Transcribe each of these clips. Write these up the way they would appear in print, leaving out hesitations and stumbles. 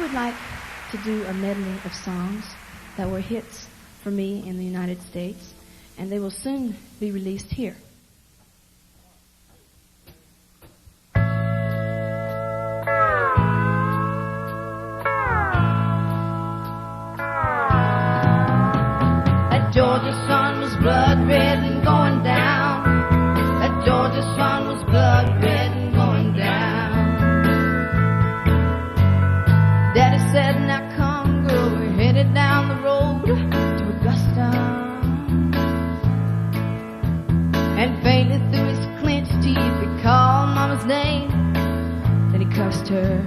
would like to do a medley of songs that were hits for me in the United States, and they will soon be released here. That Georgia sun was blood red and going down. That Georgia sun was blood red and going down. Daddy said, now come girl, we're headed down the road to Augusta. And faintly through his clenched teeth he called Mama's name, then he cussed her.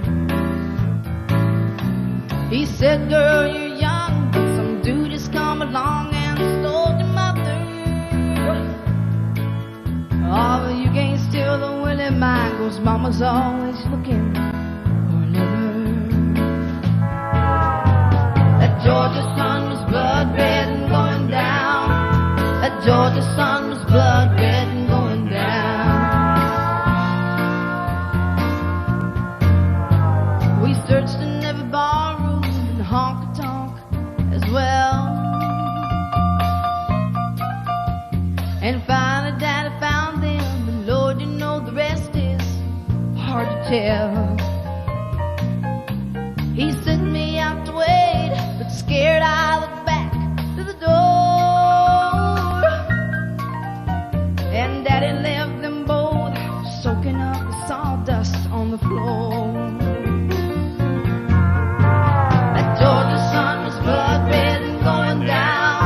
He said, girl, you're young, but some dude has come along and stole your mother. Oh, but you can't steal the Willie mine, 'cause Mama's always looking for a lover. That Georgia sun was blood red and going down. That Georgia sun was blood red and going down. We searched in every barroom and honky-tonk as well. And finally Daddy found them, and Lord, you know the rest is hard to tell. He sent me out to wait, but scared I looked back to the door. And Daddy left them both soaking up the sawdust on the floor. That Georgia sun was blood red and going down.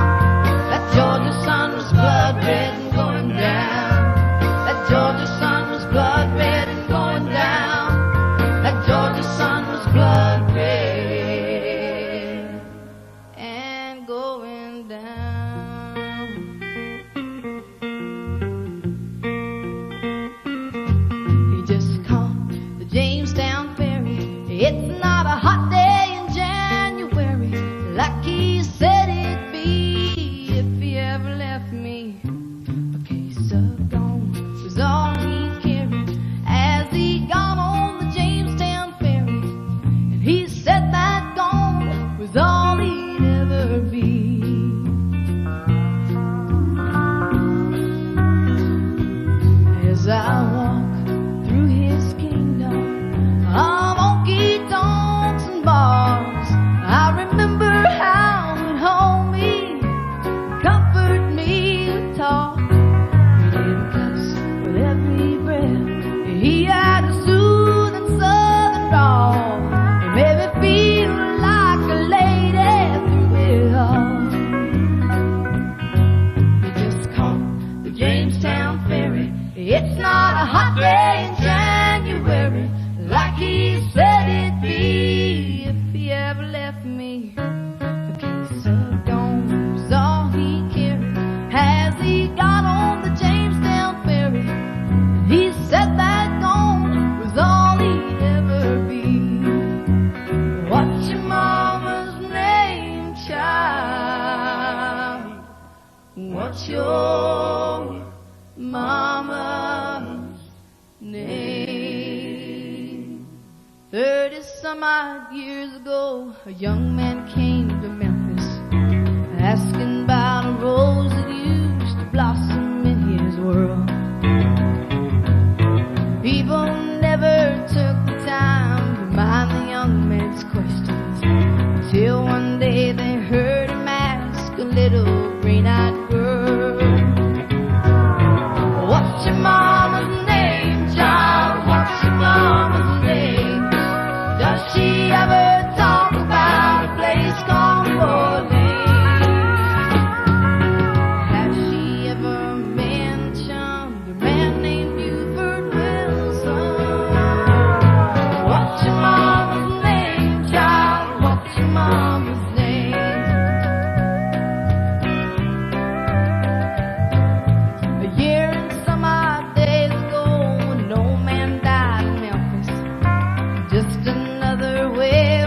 That Georgia sun was blood red and going down. That Georgia sun was blood red and going down. That Georgia sun was blood red and going down. He just caught the Jamestown ferry. It's not a hot day in January, like he said it'd be. If he ever left me, a case of gone was all he carried as he got on the Jamestown ferry. And he said that gone was all he'd ever be. As I walk through his kingdom of honky-tonks and bars, I remember how he'd hold me, comfort me with talk. He didn't cuss with every breath. He had a soothing southern drawl. It made me feel like a lady through it all. He just caught the Jamestown ferry. It's not a hot day in January, like he said it'd be. If he ever left me, a case of gone was all he carried as he got on the Jamestown ferry. And he said that gone was all he'd ever be. What's your mama's name, child? What's your mama's name? 30-some-odd years ago, a young man came to Memphis, asking about a rose that used to blossom in his world. People never took the time to mind the young man's questions, until one day they heard him ask a little green-eyed girl, what's your mama's name, child? What's your mama's name? Does she ever talk about a place called Orleans? Has she ever mentioned a man named Buford Wilson? What's your mama's name, child? What's your mama's name? A year and some odd days ago, an old man died in Memphis. Just another way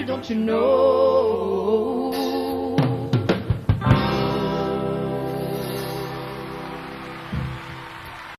don't you know?